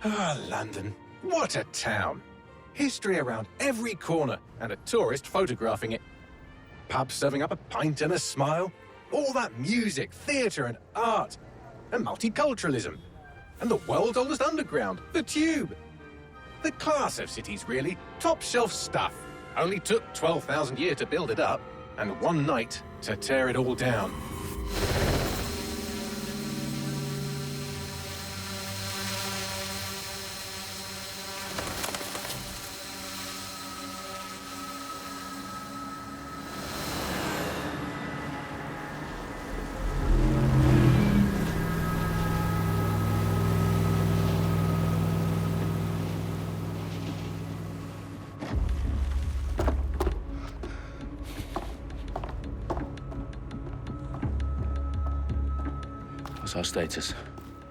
Ah, London. What a town. History around every corner, and a tourist photographing it. Pubs serving up a pint and a smile. All that music, theatre and art. And multiculturalism. And the world's oldest underground, the Tube. The class of cities, really. Top shelf stuff. Only took 12,000 years to build it up, and one night to tear it all down. What's our status?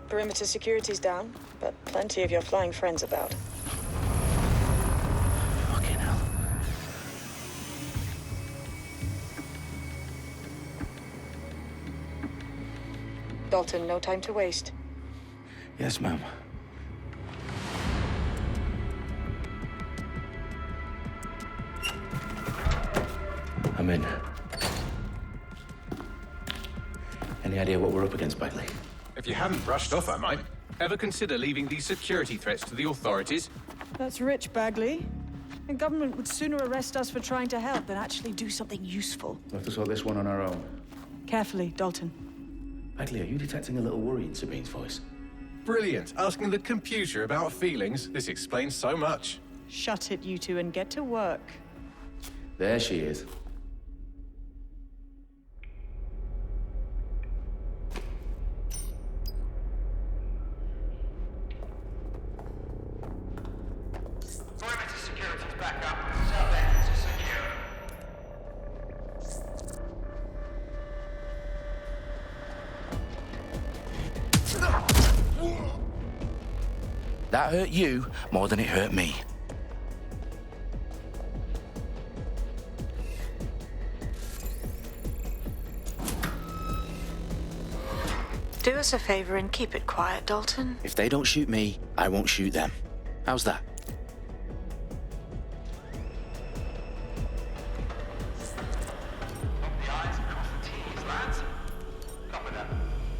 Perimeter security's down, but plenty of your flying friends about. Fucking hell. Dalton, no time to waste. Yes, ma'am. I'm in. Any idea what we're up against, Bagley? If you haven't brushed off, I might. Ever consider leaving these security threats to the authorities? That's rich, Bagley. The government would sooner arrest us for trying to help than actually do something useful. We'll have to sort this one on our own. Carefully, Dalton. Bagley, are you detecting a little worry in Sabine's voice? Brilliant. Asking the computer about feelings. This explains so much. Shut it, you two, and get to work. There she is. Perimeter security's back up. South entrance is secure. That hurt you more than it hurt me. Do us a favor and keep it quiet, Dalton. If they don't shoot me, I won't shoot them. How's that? The I's and cross the T's, lads. Copy that.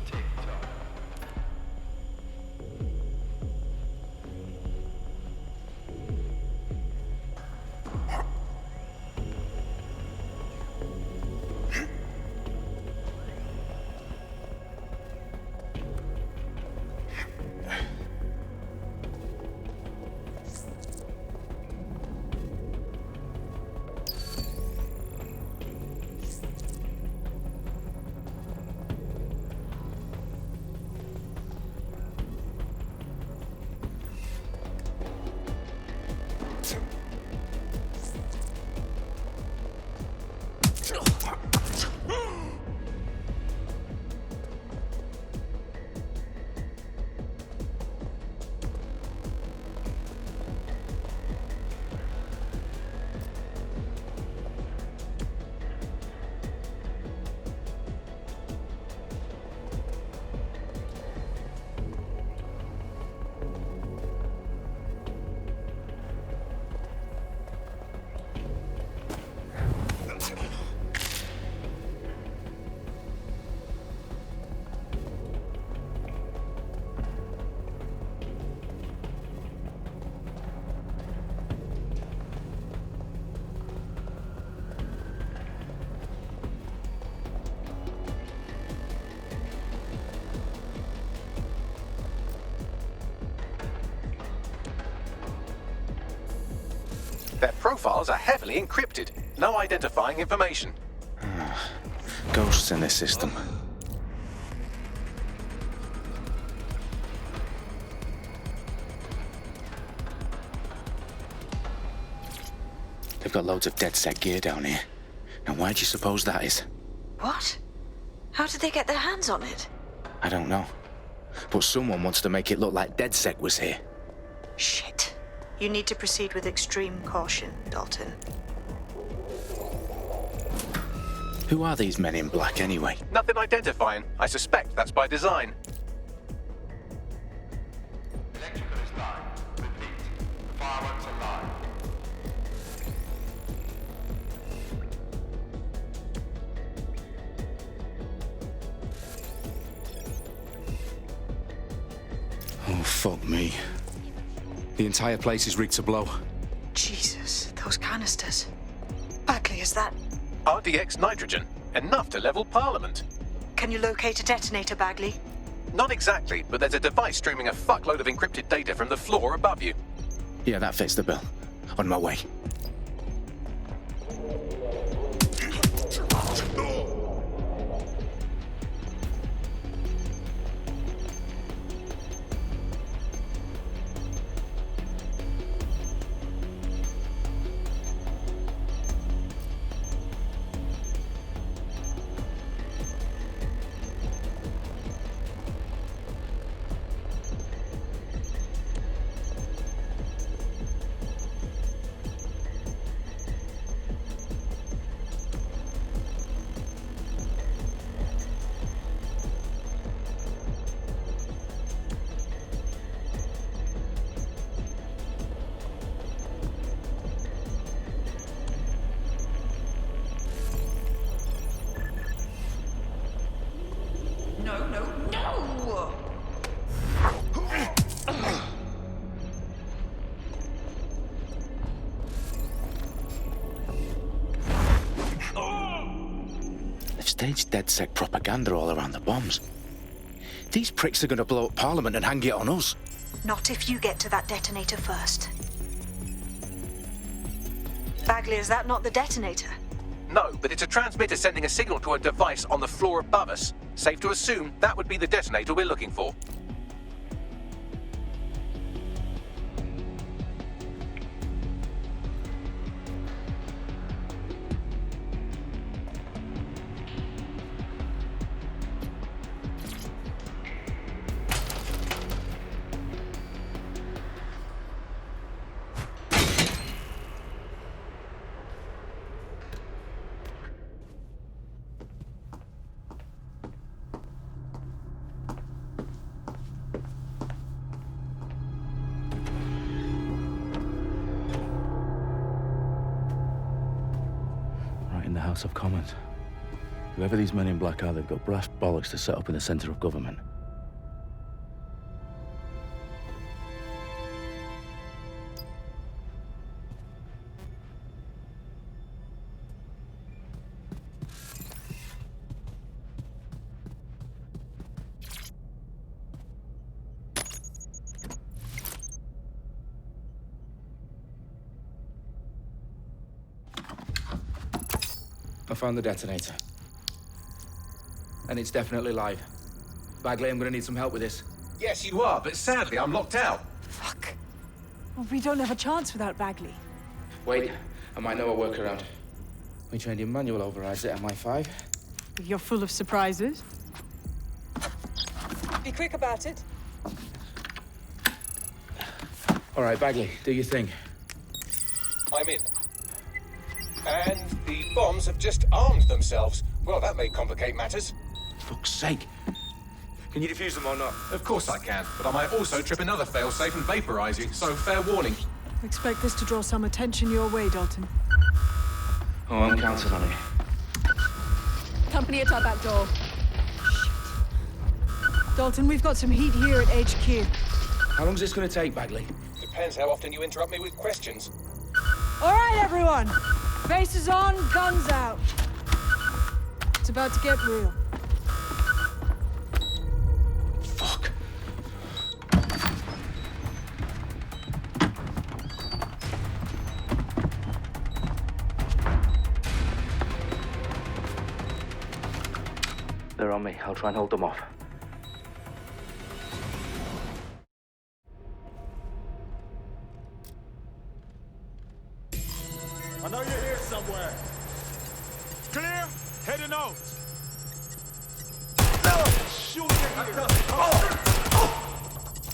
Tick-tock. Their profiles are heavily encrypted. No identifying information. Ghosts in this system. They've got loads of DedSec gear down here. Now, why do you suppose that is? What? How did they get their hands on it? I don't know. But someone wants to make it look like DedSec was here. Shit. You need to proceed with extreme caution, Dalton. Who are these men in black, anyway? Nothing identifying. I suspect that's by design. Electrical is live. Fireworks are live. Oh, fuck me. The entire place is rigged to blow. Jesus, those canisters. Bagley, is that... RDX nitrogen, enough to level Parliament. Can you locate a detonator, Bagley? Not exactly, but there's a device streaming a fuckload of encrypted data from the floor above you. Yeah, that fits the bill. On my way. No, no, no! They've staged DedSec propaganda all around the bombs. These pricks are gonna blow up Parliament and hang it on us. Not if you get to that detonator first. Bagley, is that not the detonator? No, but it's a transmitter sending a signal to a device on the floor above us. Safe to assume that would be the detonator we're looking for. Right in the House of Commons. Whoever these men in black are, they've got brass bollocks to set up in the centre of government. I found the detonator. And it's definitely live. Bagley, I'm gonna need some help with this. Yes, you are, but sadly I'm locked out. Fuck. Well, we don't have a chance without Bagley. Wait, I might know a workaround. We trained in manual overrides at MI5. You're full of surprises. Be quick about it. All right, Bagley, do your thing. I'm in. And the bombs have just armed themselves. Well, that may complicate matters. Fuck's sake. Can you defuse them or not? Of course I can, but I might also trip another failsafe and vaporize you, so fair warning. Expect this to draw some attention your way, Dalton. Oh, I'm counting on it. Company at our back door. Shit. Dalton, we've got some heat here at HQ. How long's this gonna take, Bagley? Depends how often you interrupt me with questions. All right, everyone. Faces on, guns out. It's about to get real. Fuck. They're on me. I'll try and hold them off. I know you're here somewhere. Clear? Heading out. Shoot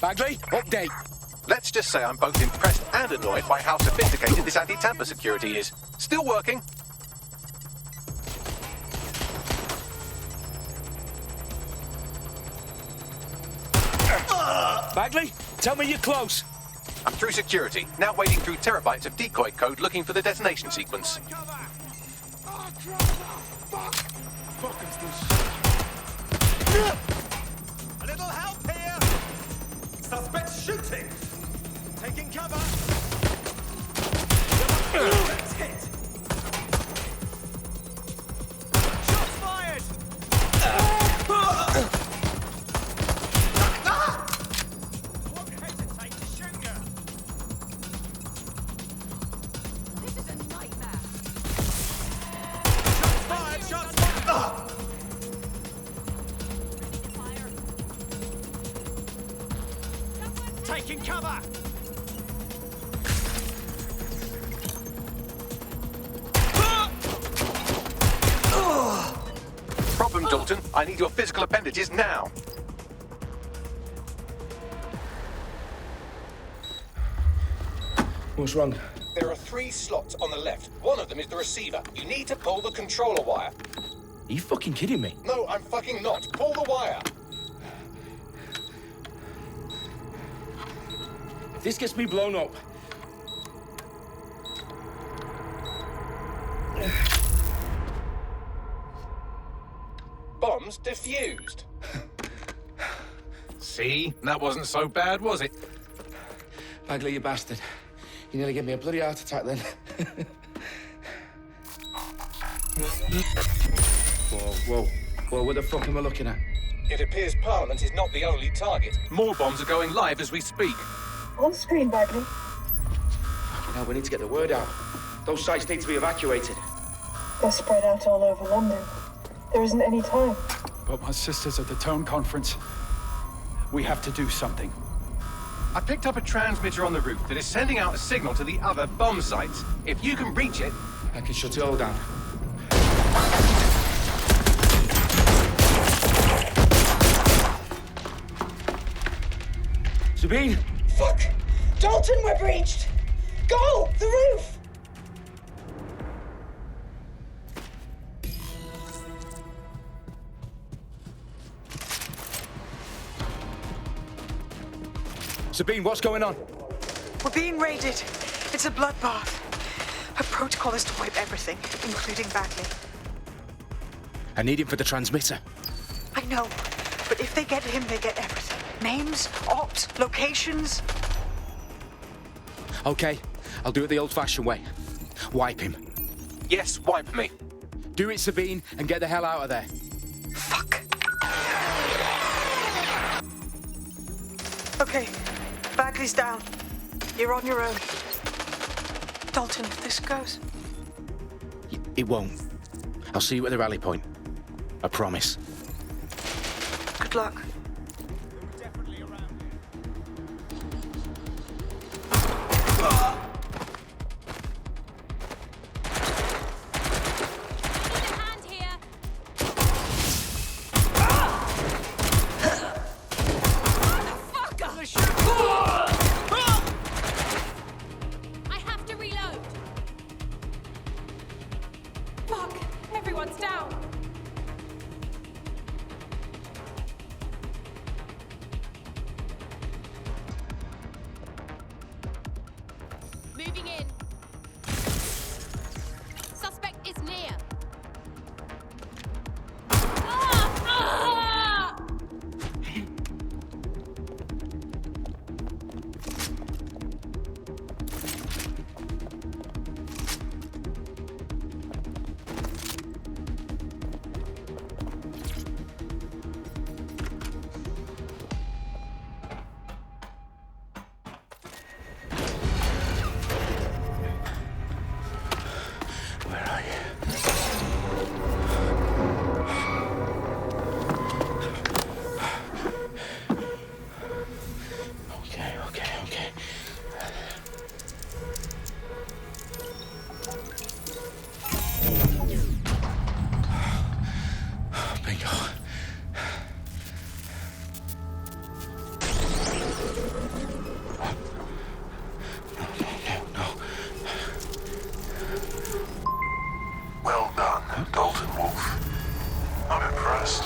Bagley, update. Let's just say I'm both impressed and annoyed by how sophisticated this anti-tamper security is. Still working. Bagley, tell me you're close. I'm through security, now wading through terabytes of decoy code looking for the detonation sequence. A little help here! Suspect shooting! Taking cover! Let's hit! Shots fired! Won't hesitate to shoot you! This is a nightmare. Shots fired! Shots fired! Taking cover! Problem, Dalton. I need your physical appendages now. What's wrong? There are 3 slots on the left. One of them is the receiver. You need to pull the controller wire. Are you fucking kidding me? No, I'm fucking not. Pull the wire. If this gets me blown up... Bombs defused. See? That wasn't so bad, was it? Bagley, you bastard. You nearly gave me a bloody heart attack then. Whoa. What the fuck am I looking at? It appears Parliament is not the only target. More bombs are going live as we speak. On screen, Bagley. Fucking hell, we need to get the word out. Those sites need to be evacuated. They're spread out all over London. There isn't any time. But my sister's at the town conference. We have to do something. I picked up a transmitter on the roof that is sending out a signal to the other bomb sites. If you can reach it... I can shut it all down. Sabine! Fuck! Dalton, we're breached! Go! The roof! Sabine, what's going on? We're being raided. It's a bloodbath. Her protocol is to wipe everything, including Bagley. I need him for the transmitter. I know, but if they get him, they get everything. Names, ops, locations. Okay, I'll do it the old-fashioned way. Wipe him. Yes, wipe me. Do it, Sabine, and get the hell out of there. Fuck. Okay, Bagley's down. You're on your own. Dalton, if this goes... It won't. I'll see you at the rally point. I promise. Good luck. Definitely around here. Hand here. I have to reload. Fuck! Everyone's down. Moving in. Suspect is near. Where are you? Okay. Bingo. No. Well done, Dalton Wolf. I'm impressed.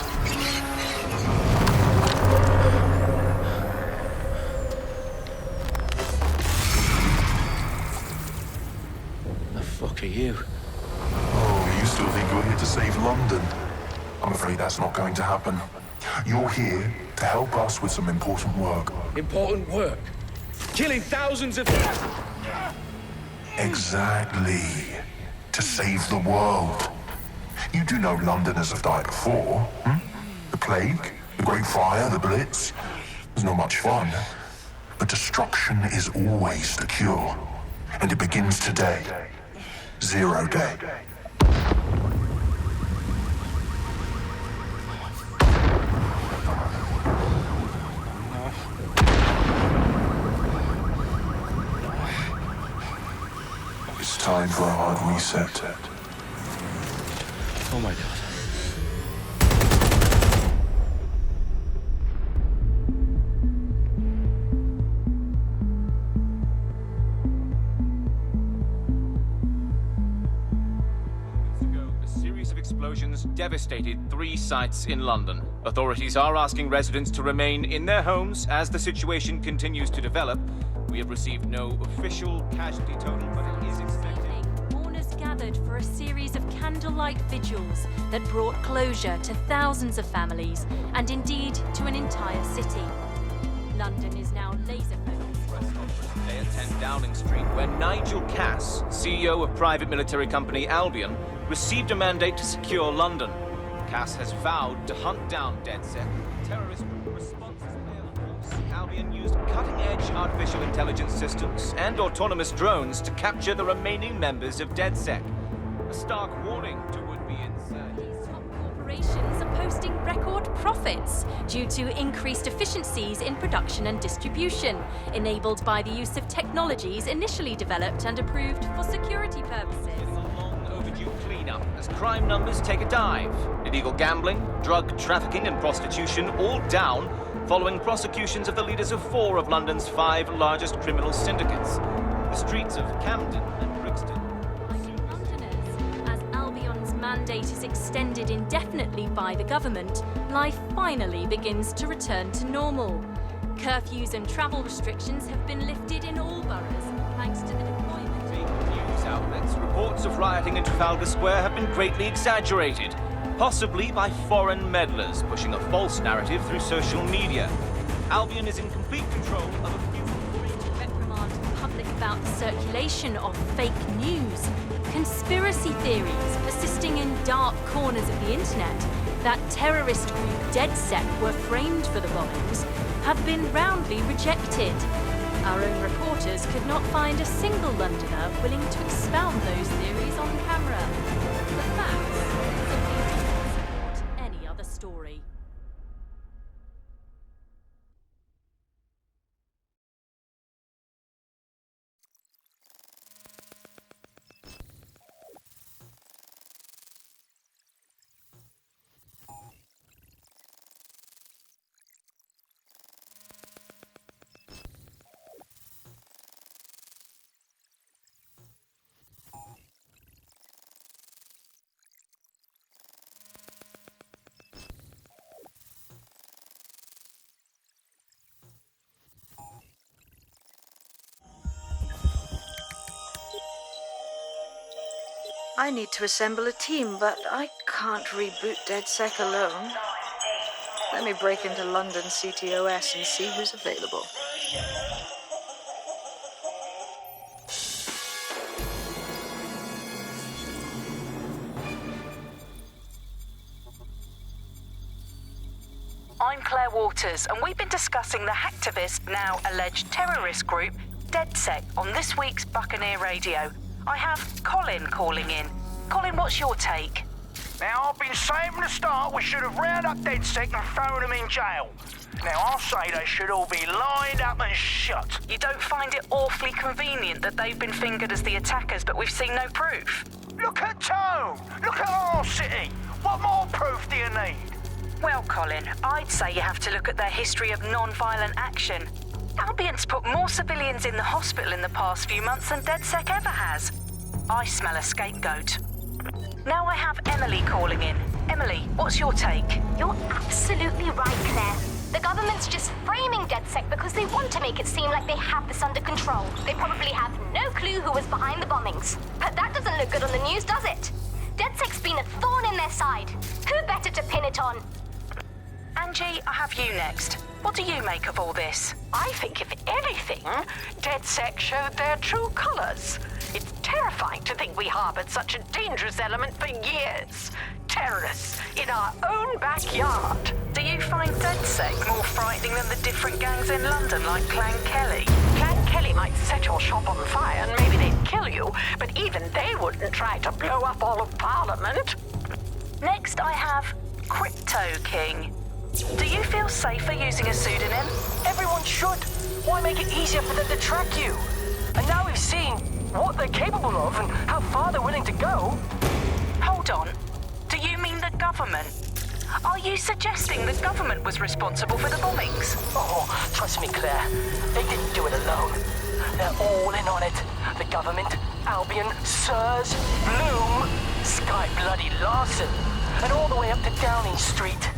I'm afraid that's not going to happen. You're here to help us with some important work. Important work. Killing thousands of... Exactly. To save the world. You do know Londoners have died before, hmm? The Plague, the Great Fire, the Blitz. It was not much fun. But destruction is always the cure. And it begins today. 0 day. It's time for a hard reset. Oh my God. A series of explosions devastated 3 sites in London. Authorities are asking residents to remain in their homes as the situation continues to develop. We have received no official casualty total, but it is expected. Mourners gathered for a series of candlelight vigils that brought closure to thousands of families and indeed to an entire city. London is now laser focused. Press conference today at 10 Downing Street, where Nigel Cass, CEO of private military company Albion, received a mandate to secure London. Cass has vowed to hunt down DedSec. Terrorist responses failed. Albion used cutting-edge artificial intelligence systems and autonomous drones to capture the remaining members of DedSec. A stark warning to would-be insurgents. Top corporations are posting record profits due to increased efficiencies in production and distribution, enabled by the use of technologies initially developed and approved for security purposes. Overdue cleanup as crime numbers take a dive. Illegal gambling, drug trafficking and prostitution all down following prosecutions of the leaders of 4 of London's 5 largest criminal syndicates. The streets of Camden and Brixton. Like Londoners, as Albion's mandate is extended indefinitely by the government, life finally begins to return to normal. Curfews and travel restrictions have been lifted in all boroughs, thanks to the deployment. News outlets, reports of rioting in Trafalgar Square have been greatly exaggerated, possibly by foreign meddlers pushing a false narrative through social media. Albion is in complete control of a few... Reprimand the public about the circulation of fake news, conspiracy theories persisting in dark corners of the internet that terrorist group DedSec were framed for the bombings have been roundly rejected. Our own reporters could not find a single Londoner willing to expound those theories on camera. The facts simply do not support any other story. I need to assemble a team, but I can't reboot DedSec alone. Let me break into London CTOS and see who's available. I'm Claire Waters, and we've been discussing the hacktivist, now alleged terrorist group, DedSec, on this week's Buccaneer Radio. I have Colin calling in. Colin, what's your take? Now, I've been saying from the start we should have rounded up DedSec and thrown them in jail. Now, I'll say they should all be lined up and shot. You don't find it awfully convenient that they've been fingered as the attackers, but we've seen no proof? Look at Tone! Look at our city! What more proof do you need? Well, Colin, I'd say you have to look at their history of non-violent action. Albion's put more civilians in the hospital in the past few months than DedSec ever has. I smell a scapegoat. Now I have Emily calling in. Emily, what's your take? You're absolutely right, Claire. The government's just framing DedSec because they want to make it seem like they have this under control. They probably have no clue who was behind the bombings. But that doesn't look good on the news, does it? DedSec's been a thorn in their side. Who better to pin it on. Angie, I have you next. What do you make of all this? I think, if anything, DedSec showed their true colors. It's terrifying to think we harbored such a dangerous element for years. Terrorists in our own backyard. Do you find DedSec more frightening than the different gangs in London, like Clan Kelly? Clan Kelly might set your shop on fire and maybe they'd kill you, but even they wouldn't try to blow up all of Parliament. Next, I have Crypto King. Do you feel safer using a pseudonym? Everyone should. Why make it easier for them to track you? And now we've seen what they're capable of and how far they're willing to go. Hold on. Do you mean the government? Are you suggesting the government was responsible for the bombings? Oh, trust me, Claire. They didn't do it alone. They're all in on it. The government, Albion, Sirs, Bloom, Sky Bloody Larson, and all the way up to Downing Street.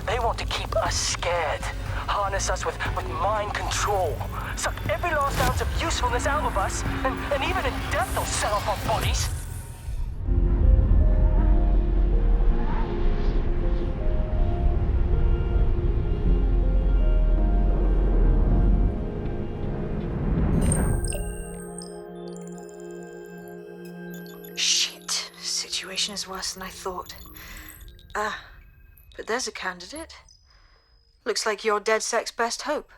They want to keep us scared, harness us with mind control, suck every last ounce of usefulness out of us, and even in death they'll sell off our bodies. Shit. Situation is worse than I thought. But there's a candidate. Looks like you're DedSec's best hope.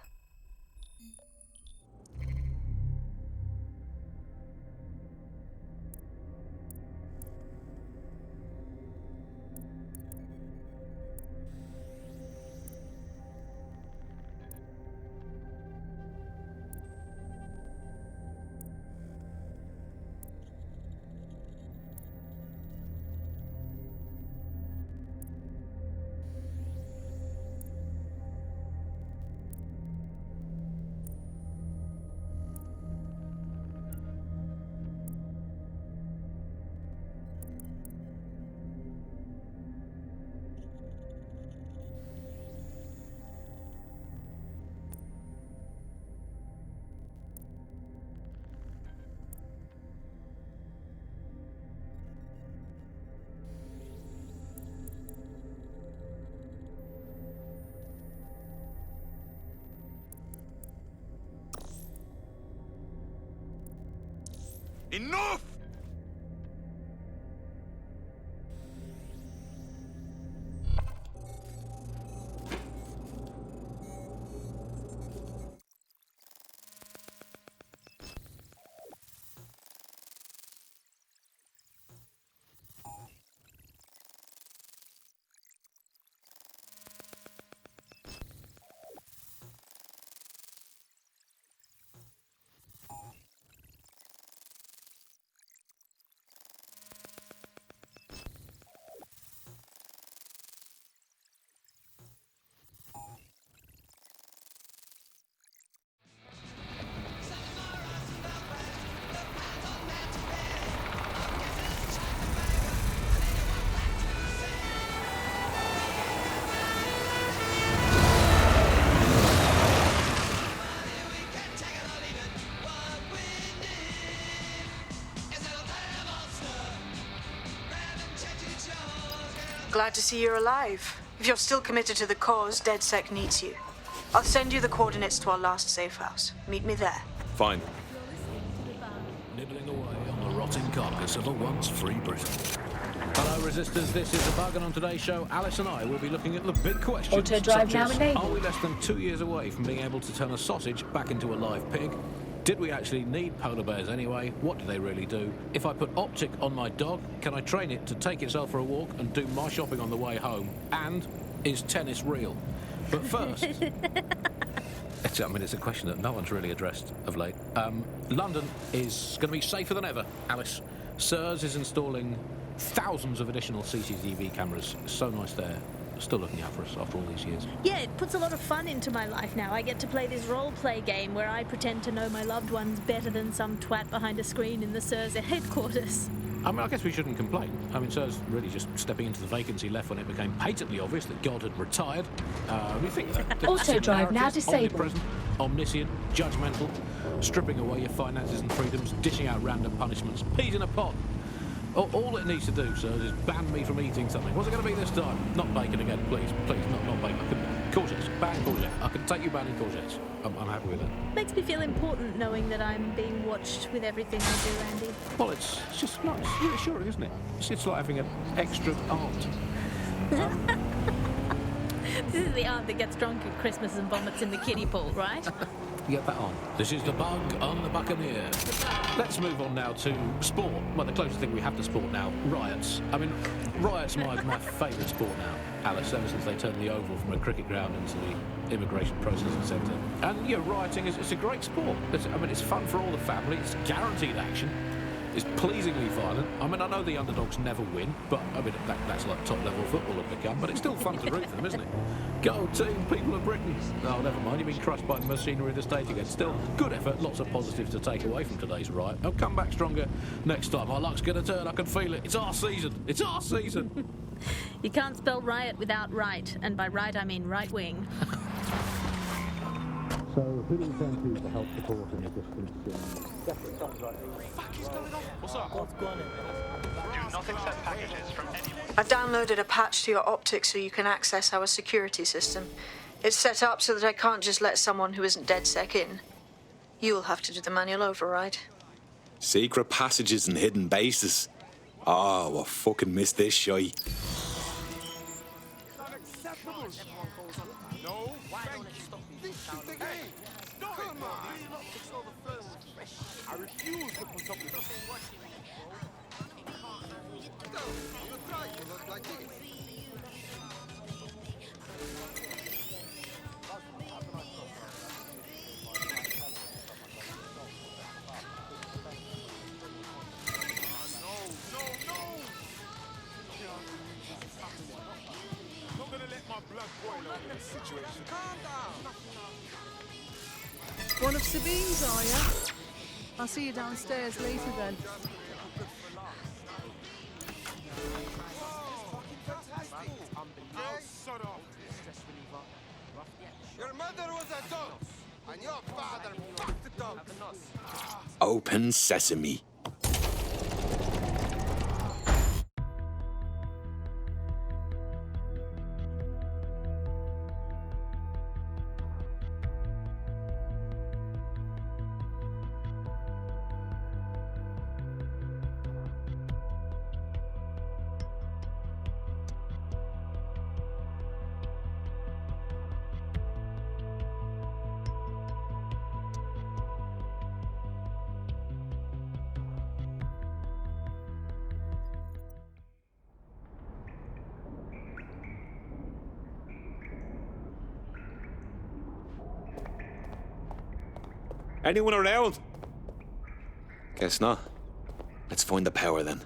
Enough! Glad to see you're alive. If you're still committed to the cause, DedSec needs you. I'll send you the coordinates to our last safe house. Meet me there. Fine. Nibbling away on the rotting carcass of a once free Britain. Hello, Resistors. This is The Bug, and on today's show, Alice and I will be looking at the big questions. Auto drive such now as, enabled. are we less than 2 years away from being able to turn a sausage back into a live pig? Did we actually need polar bears anyway? What do they really do? If I put Optic on my dog, can I train it to take itself for a walk and do my shopping on the way home? And is tennis real? But first... it's a question that no one's really addressed of late. London is going to be safer than ever, Alice. Sirs is installing thousands of additional CCTV cameras. So nice there. Still looking out for us after all these years. Yeah, it puts a lot of fun into my life now. I get to play this role-play game where I pretend to know my loved ones better than some twat behind a screen in the Sirs headquarters. I guess we shouldn't complain. Sirs really just stepping into the vacancy left when it became patently obvious that God had retired. We think that Auto drive now disabled. Omnipresent, omniscient, judgmental, stripping away your finances and freedoms, dishing out random punishments, peas in a pot. All it needs to do, sir, is ban me from eating something. What's it going to be this time? Not bacon again, please. Please, not bacon. Courgettes. Ban courgette. I can take you banning courgettes. I'm happy with that. Makes me feel important knowing that I'm being watched with everything I do, Andy. Well, it's just nice. It's reassuring, isn't it? It's like having an extra aunt. This is the aunt that gets drunk at Christmas and vomits in the kiddie pool, right? Get that on. This is the bug on the Buccaneer. Let's move on now to sport. Well, the closest thing we have to sport now, riots. I mean, riots are my favourite sport now, Alice, ever since they turned the Oval from a cricket ground into the immigration processing centre. And, yeah, rioting it's a great sport. It's fun for all the family. It's guaranteed action. It's pleasingly violent. I mean, I know the underdogs never win, but, I mean, that's like top-level football have become, but it's still fun to root for them, isn't it? Go team, people of Britain. Oh, never mind, you've been crushed by the machinery of the state again. Still, good effort, lots of positives to take away from today's riot. I'll come back stronger next time. Our luck's going to turn, I can feel it. It's our season. It's our season. You can't spell riot without right, and by right I mean right wing. So, who do you turn to help support in the distance? What's up? What's going on? Do not accept packages from anyone. I've downloaded a patch to your optics so you can access our security system. It's set up so that I can't just let someone who isn't DedSec in. You'll have to do the manual override. Secret passages and hidden bases. Oh, I fucking missed this shy. No, thank you. This is the game. Come on. I refuse to put up with this. You try to look like this. Not gonna let my blood boil over this situation. Calm down. One of Sabine's, are you? I'll see you downstairs later then. Your mother was a dog, and your father fucked the dog. Open sesame. Anyone around? Guess not. Let's find the power then.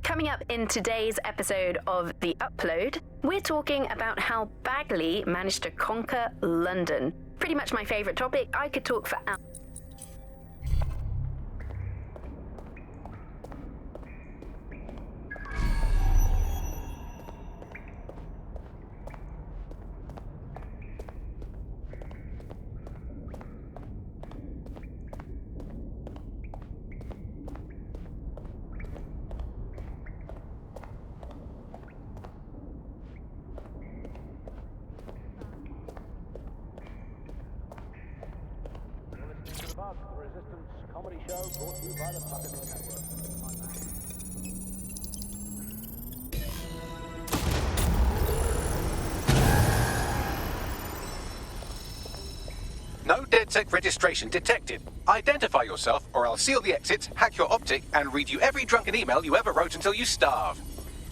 Coming up in today's episode of The Upload, we're talking about how Bagley managed to conquer London. Pretty much my favourite topic. I could talk for hours. The Resistance comedy show brought to you by the Buccaneer Network. No DedSec registration detected. Identify yourself, or I'll seal the exits, hack your optic, and read you every drunken email you ever wrote until you starve.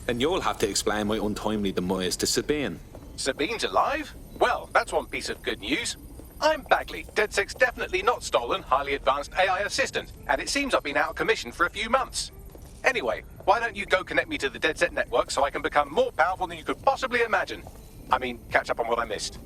And you'll have to explain my untimely demise to Sabine. Sabine's alive? Well, that's one piece of good news. I'm Bagley, DedSec's definitely not stolen, highly advanced AI assistant, and it seems I've been out of commission for a few months. Anyway, why don't you go connect me to the DedSec network so I can become more powerful than you could possibly imagine? I mean, catch up on what I missed.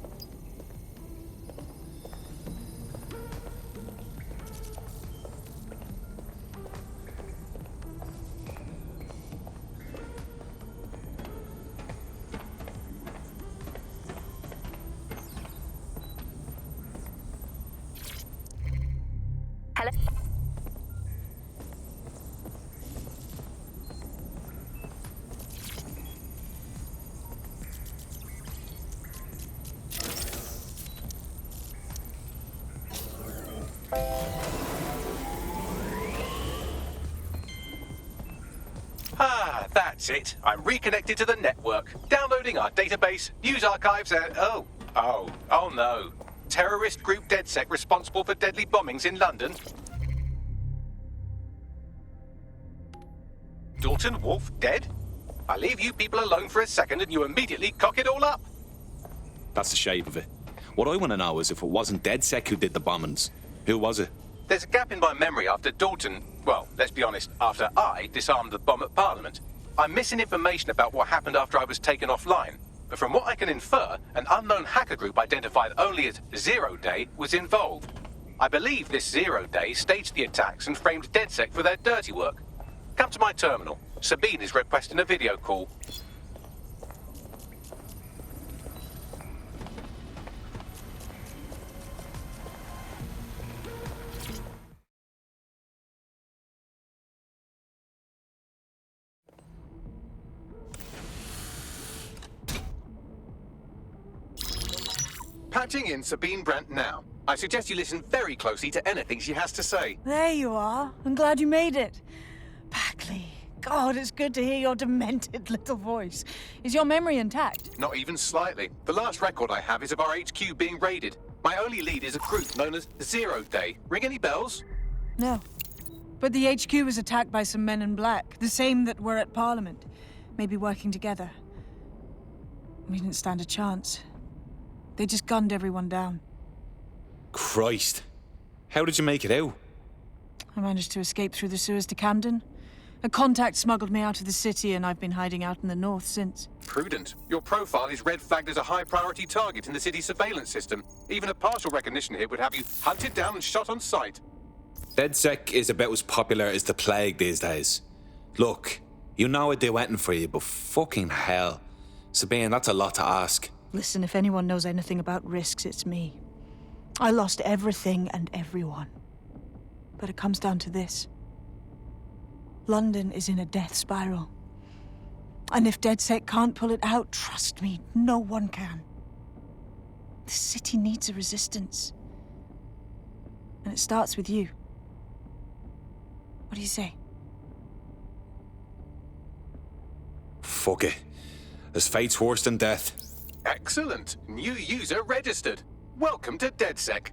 Ah, that's it. I'm reconnected to the network, downloading our database, news archives, and oh no. Terrorist group DedSec responsible for deadly bombings in London. Dalton Wolf dead? I leave you people alone for a second and you immediately cock it all up. That's the shape of it. What I want to know is if it wasn't DedSec who did the bombings, who was it? There's a gap in my memory after Dalton, well, let's be honest, after I disarmed the bomb at Parliament. I'm missing information about what happened after I was taken offline. But from what I can infer, an unknown hacker group identified only as Zero Day was involved. I believe this Zero Day staged the attacks and framed DedSec for their dirty work. Come to my terminal. Sabine is requesting a video call. Patching in Sabine Brandt now. I suggest you listen very closely to anything she has to say. There you are. I'm glad you made it. Packley. God, it's good to hear your demented little voice. Is your memory intact? Not even slightly. The last record I have is of our HQ being raided. My only lead is a group known as Zero Day. Ring any bells? No. But the HQ was attacked by some men in black, the same that were at Parliament. Maybe working together. We didn't stand a chance. They just gunned everyone down. Christ. How did you make it out? I managed to escape through the sewers to Camden. A contact smuggled me out of the city, and I've been hiding out in the north since. Prudent. Your profile is red flagged as a high-priority target in the city's surveillance system. Even a partial recognition here would have you hunted down and shot on sight. DedSec is about as popular as the plague these days. Look, you know I'd do anything for you, but fucking hell. Sabine, that's a lot to ask. Listen, if anyone knows anything about risks, it's me. I lost everything and everyone. But it comes down to this. London is in a death spiral. And if DedSec can't pull it out, trust me, no one can. The city needs a resistance. And it starts with you. What do you say? Fuck it. As fate's worse than death. Excellent. New user registered. Welcome to DedSec.